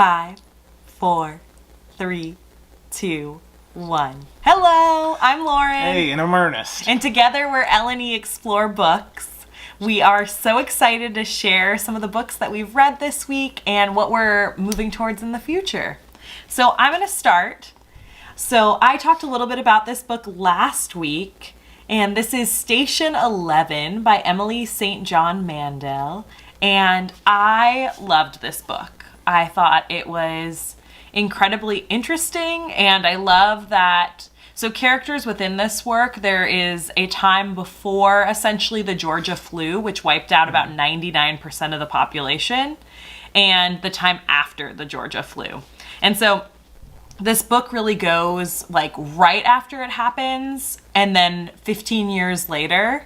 5, 4, 3, 2, 1. Hello, I'm Lauren. Hey, and I'm Ernest. And together we're L&E Explore Books. We are so excited to share some of the books that we've read this week and what we're moving towards in the future. So I'm going to start. So I talked a little bit about this book last week, and this is Station 11 by Emily St. John Mandel, and I loved this book. I thought it was incredibly interesting, and I love that. So characters within this work, there is a time before essentially the Georgia flu, which wiped out about 99% of the population, and the time after the Georgia flu. And so this book really goes like right after it happens, and then 15 years later,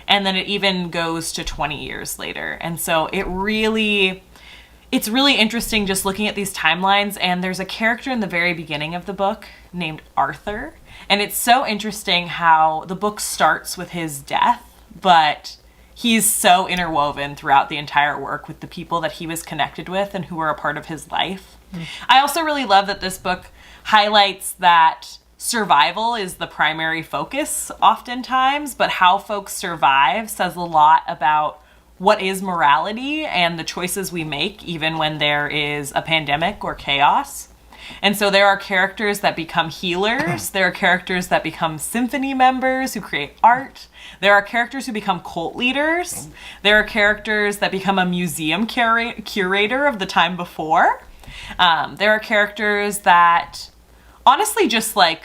and then it even goes to 20 years later. And so it's really interesting just looking at these timelines, and there's a character in the very beginning of the book named Arthur, and it's so interesting how the book starts with his death, but he's so interwoven throughout the entire work with the people that he was connected with and who were a part of his life. I also really love that this book highlights that survival is the primary focus oftentimes, but how folks survive says a lot about what is morality and the choices we make even when there is a pandemic or chaos. And so there are characters that become healers. There are characters that become symphony members who create art. There are characters who become cult leaders. There are characters that become a museum curator of the time before. There are characters that honestly just like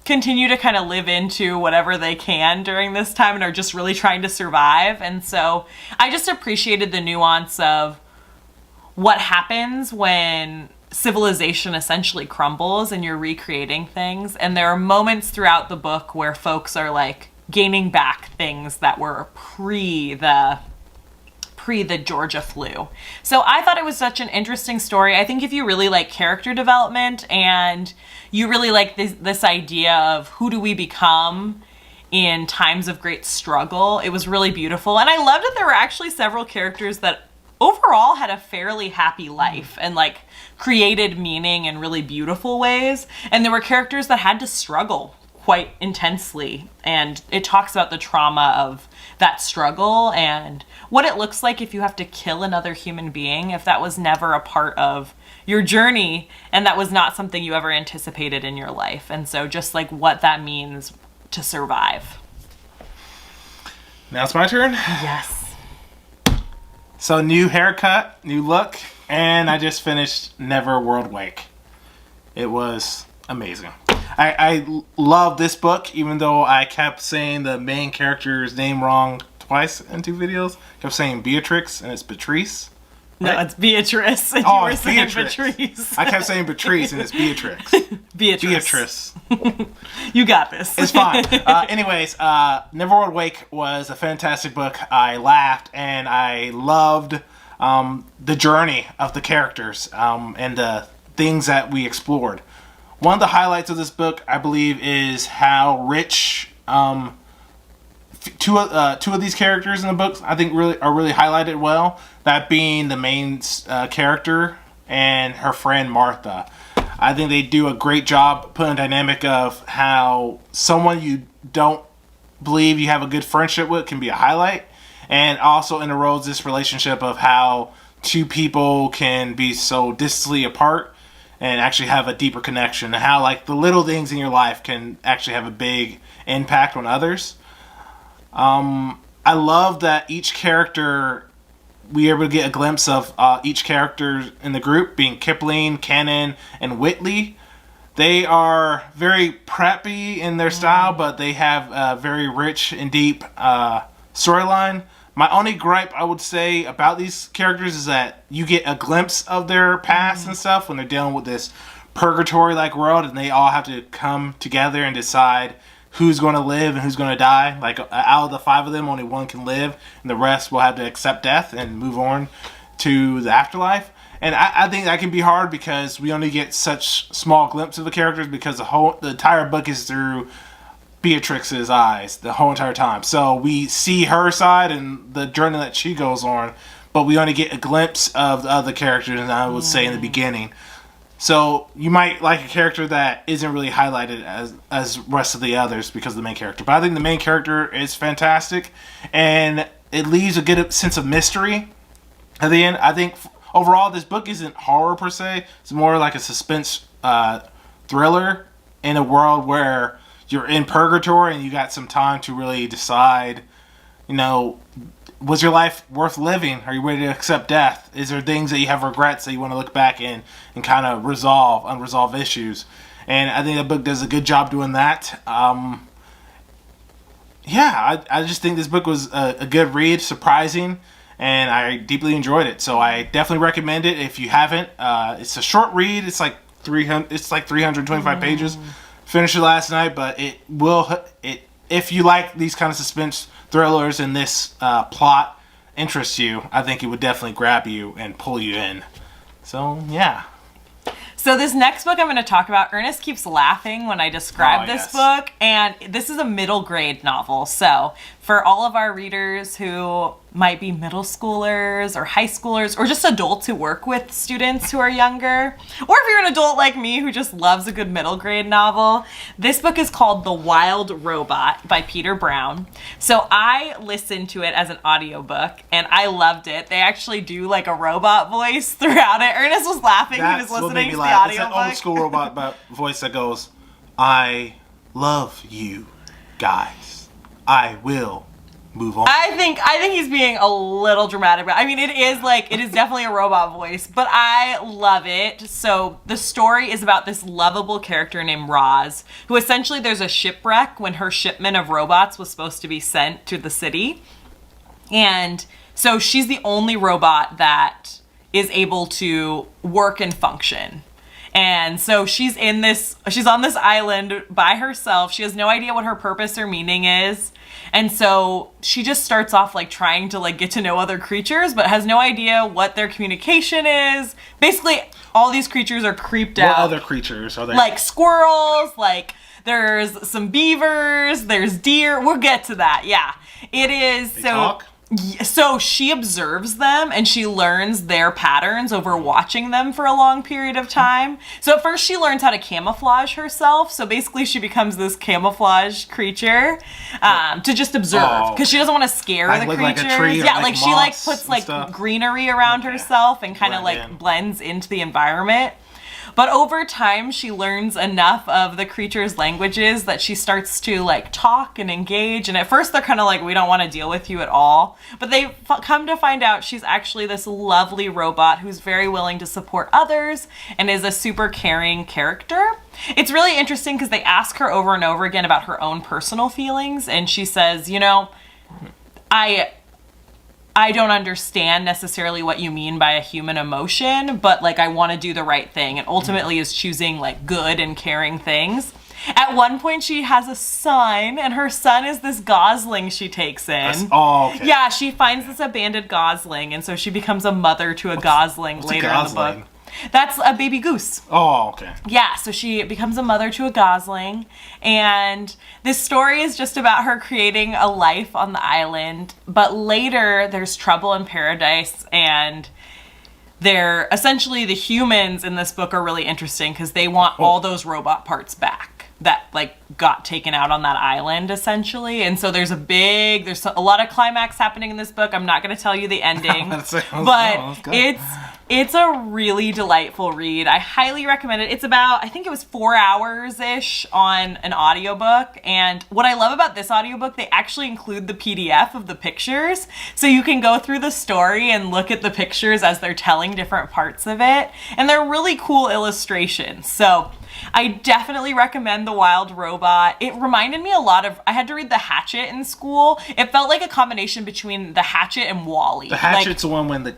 continue to kind of live into whatever they can during this time and are just really trying to survive. And so I just appreciated the nuance of what happens when civilization essentially crumbles and you're recreating things. And there are moments throughout the book where folks are like gaining back things that were pre the Georgia flu. So I thought it was such an interesting story. I think if you really like character development and you really like this idea of who do we become in times of great struggle, it was really beautiful. And I loved that there were actually several characters that overall had a fairly happy life and like created meaning in really beautiful ways. And there were characters that had to struggle quite intensely, and it talks about the trauma of that struggle and what it looks like if you have to kill another human being, if that was never a part of your journey and that was not something you ever anticipated in your life. And so just like what that means to survive. Now it's my turn? Yes. So new haircut, new look, and I just finished Neverworld Awake. It was amazing. I love this book, even though I kept saying the main character's name wrong twice in 2 videos. I kept saying Beatrix, and it's Beatrice. Right? No, it's Beatrice. And oh, you were it's saying Beatrice. I kept saying Beatrice, and it's Beatrix. Beatrice. Beatrice. You got this. It's fine. Anyways, Neverworld Awake was a fantastic book. I laughed, and I loved the journey of the characters and the things that we explored. One of the highlights of this book, I believe, is how rich two of these characters in the books I think are really highlighted well. That being the main character and her friend Martha. I think they do a great job putting a dynamic of how someone you don't believe you have a good friendship with can be a highlight, and also interrogates this relationship of how two people can be so distantly apart and actually have a deeper connection, and how like the little things in your life can actually have a big impact on others. I love that each character, we are able to get a glimpse of each character in the group, being Kipling, Cannon, and Whitley. They are very preppy in their style, but they have a very rich and deep storyline. My only gripe, I would say, about these characters is that you get a glimpse of their past and stuff when they're dealing with this purgatory-like world, and they all have to come together and decide who's going to live and who's going to die. Like, out of the 5 of them, only one can live, and the rest will have to accept death and move on to the afterlife. And I think that can be hard because we only get such small glimpses of the characters, because the entire book is through Beatrix's eyes the whole entire time. So we see her side and the journey that she goes on, but we only get a glimpse of the other characters, and I would say in the beginning. So you might like a character that isn't really highlighted as rest of the others because of the main character. But I think the main character is fantastic, and it leaves a good sense of mystery at the end. I think overall this book isn't horror per se. It's more like a suspense thriller in a world where you're in purgatory and you got some time to really decide, was your life worth living? Are you ready to accept death? Is there things that you have regrets that you want to look back in and kind of resolve unresolved issues? And I think the book does a good job doing that. I just think this book was a good read, surprising, and I deeply enjoyed it. So I definitely recommend it if you haven't. It's a short read. It's like 325 pages. Finished it last night, but if you like these kind of suspense thrillers and this plot interests you, I think it would definitely grab you and pull you in. So, yeah. So this next book I'm going to talk about, Ernest keeps laughing when I describe this book, and this is a middle grade novel. So for all of our readers who might be middle schoolers or high schoolers or just adults who work with students who are younger, or if you're an adult like me who just loves a good middle grade novel, this book is called The Wild Robot by Peter Brown. So I listened to it as an audiobook and I loved it. They actually do like a robot voice throughout it. Ernest was laughing. He was listening to the audiobook. It's an old school robot voice that goes, "I love you guys. I will move on." I think he's being a little dramatic. I mean, it is definitely a robot voice, but I love it. So the story is about this lovable character named Roz, who essentially there's a shipwreck when her shipment of robots was supposed to be sent to the city. And so she's the only robot that is able to work and function. And so she's on this island by herself. She has no idea what her purpose or meaning is. And so she just starts off like trying to like get to know other creatures, but has no idea what their communication is. Basically, all these creatures are creeped out. What other creatures are there? Like squirrels, like there's some beavers, there's deer. We'll get to that. Yeah. It is. They talk? So she observes them and she learns their patterns over watching them for a long period of time. So at first she learns how to camouflage herself. So basically she becomes this camouflage creature to just observe because she doesn't want to scare the creatures. Like a tree, yeah, like she like puts like greenery around herself and kind of like blends into the environment. But over time, she learns enough of the creatures' languages that she starts to like talk and engage. And at first they're kind of like, we don't want to deal with you at all. But they come to find out she's actually this lovely robot who's very willing to support others and is a super caring character. It's really interesting because they ask her over and over again about her own personal feelings. And she says, I don't understand necessarily what you mean by a human emotion, but like I want to do the right thing, and ultimately is choosing like good and caring things. At one point she has a son, and her son is this gosling she takes in. Okay. Yeah, she finds this abandoned gosling, and so she becomes a mother to a gosling later in the book. That's a baby goose. Oh, okay. Yeah, so she becomes a mother to a gosling, and this story is just about her creating a life on the island, but later there's trouble in paradise, and they're essentially the humans in this book are really interesting because they want all those robot parts back that like got taken out on that island essentially. And so there's a lot of climax happening in this book. I'm not going to tell you the ending, but it's a really delightful read. I highly recommend it. It's about, I think it was 4 hours-ish on an audiobook. And what I love about this audiobook, they actually include the PDF of the pictures. So you can go through the story and look at the pictures as they're telling different parts of it. And they're really cool illustrations. So I definitely recommend The Wild Robot. It reminded me a lot of, I had to read The Hatchet in school. It felt like a combination between The Hatchet and WALL-E. The Hatchet's the one when the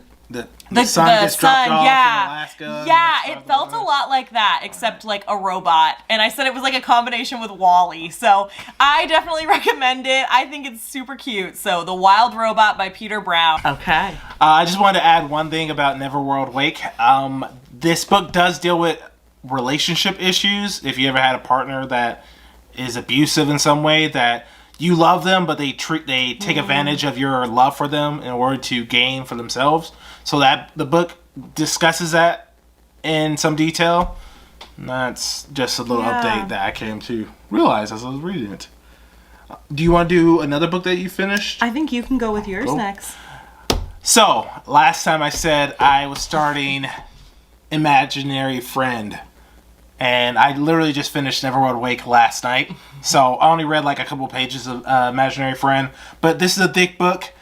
sun gets dropped off in Alaska. Yeah, it felt a lot like that, except like a robot. And I said it was like a combination with WALL-E. So I definitely recommend it. I think it's super cute. So The Wild Robot by Peter Brown. Okay. I just wanted to add one thing about Neverworld Awake. This book does deal with relationship issues. If you ever had a partner that is abusive in some way, that you love them, but they take advantage of your love for them in order to gain for themselves. So that the book discusses that in some detail. And that's just a little update that I came to realize as I was reading it. Do you want to do another book that you finished? I think you can go with yours next. So, last time I said I was starting Imaginary Friend. And I literally just finished Neverworld Awake last night. So, I only read like a couple pages of Imaginary Friend. But this is a thick book.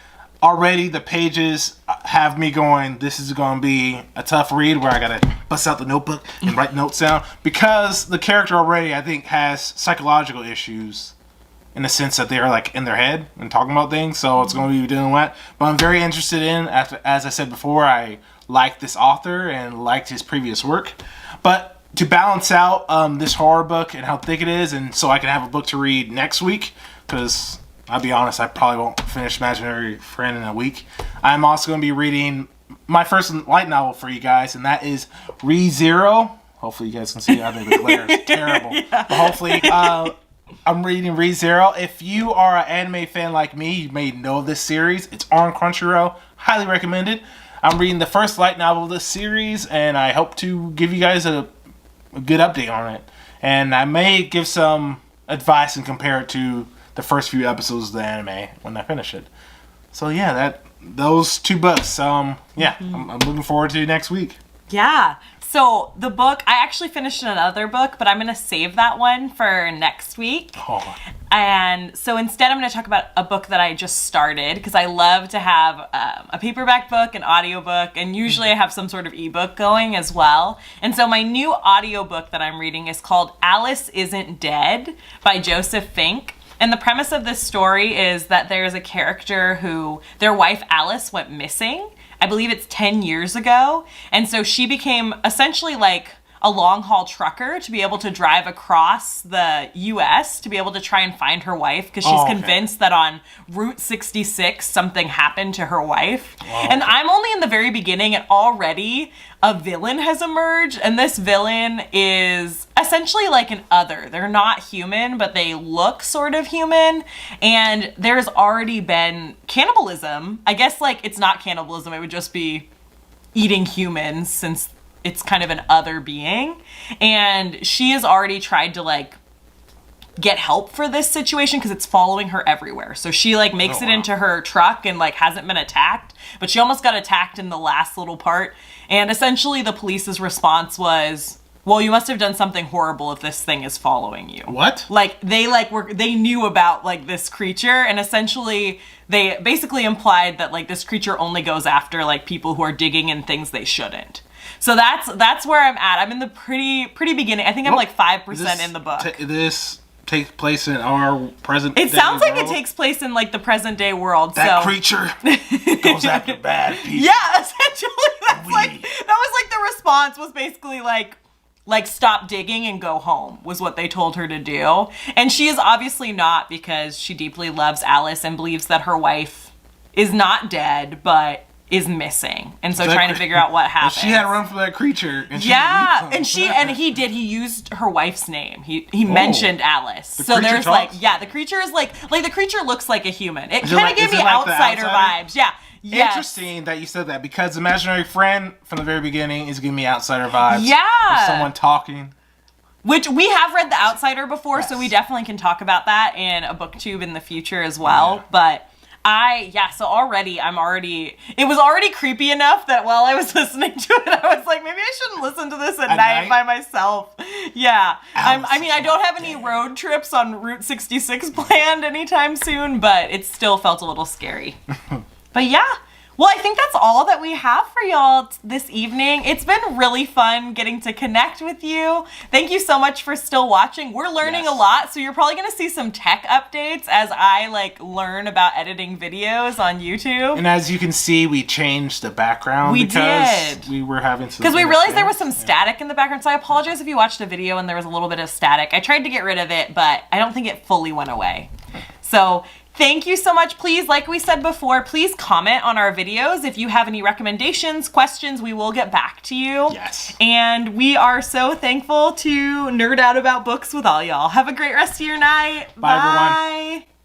Already the pages have me going, this is going to be a tough read where I got to bust out the notebook and write notes down. Because the character already, I think, has psychological issues. In the sense that they're like in their head and talking about things, so it's going to be doing that. But I'm very interested in, as I said before, I like this author and liked his previous work. But to balance out this horror book and how thick it is, and so I can have a book to read next week, because I'll be honest, I probably won't finish Imaginary Friend in a week. I'm also going to be reading my first light novel for you guys, and that is ReZero. Hopefully you guys can see it. I think the glare is terrible. Yeah. But hopefully... I'm reading ReZero. If you are an anime fan like me, you may know this series. It's on Crunchyroll. Highly recommended. I'm reading the first light novel of this series, and I hope to give you guys a good update on it. And I may give some advice and compare it to the first few episodes of the anime when I finish it. So yeah, those two books. I'm looking forward to next week. Yeah. So the book, I actually finished another book, but I'm going to save that one for next week. Oh. And so instead I'm going to talk about a book that I just started, because I love to have a paperback book, an audiobook, and usually I have some sort of ebook going as well. And so my new audiobook that I'm reading is called Alice Isn't Dead by Joseph Fink. And the premise of this story is that there's a character who, their wife Alice went missing. I believe it's 10 years ago. And so she became essentially like a long haul trucker to be able to drive across the US to be able to try and find her wife, because she's convinced that on Route 66 something happened to her wife. And I'm only in the very beginning, and already a villain has emerged, and this villain is essentially like an other. They're not human, but they look sort of human, and there's already been cannibalism. I guess like it's not cannibalism, it would just be eating humans, since it's kind of an other being. And she has already tried to like get help for this situation because it's following her everywhere. So she like makes it into her truck and like hasn't been attacked, but she almost got attacked in the last little part. And essentially the police's response was, well, you must have done something horrible if this thing is following you. What? Like they knew about like this creature, and essentially they basically implied that like this creature only goes after like people who are digging in things they shouldn't. So that's where I'm at. I'm in the pretty beginning. I think I'm like 5% in the book. This takes place in our present day It sounds like world? it takes place in like the present day world. That creature goes after bad people. Yeah, essentially that was like the response was basically like stop digging and go home was what they told her to do. And she is obviously not, because she deeply loves Alice and believes that her wife is not dead, but is missing, and so trying to figure out what happened. She had to run from that creature. And he used her wife's name. He mentioned Alice. So there's talks? the creature is like the creature looks like a human. It kind of gave me outsider vibes. Yeah. Yes. Interesting that you said that, because Imaginary Friend from the very beginning is giving me outsider vibes. Yeah. With someone talking. Which we have read The Outsider before, so we definitely can talk about that in a booktube in the future as well. Yeah. But it was already creepy enough that while I was listening to it, I was like, maybe I shouldn't listen to this at night by myself. Yeah. I don't have any road trips on Route 66 planned anytime soon, but it still felt a little scary. But yeah. Well, I think that's all that we have for y'all this evening. It's been really fun getting to connect with you. Thank you so much for still watching. We're learning a lot, so you're probably going to see some tech updates as I learn about editing videos on YouTube. And as you can see, we changed the background. We were having some... Because we realized there was some static in the background, so I apologize if you watched a video and there was a little bit of static. I tried to get rid of it, but I don't think it fully went away. So... Thank you so much. Please, like we said before, please comment on our videos. If you have any recommendations, questions, we will get back to you. Yes. And we are so thankful to nerd out about books with all y'all. Have a great rest of your night. Bye, everyone. Bye.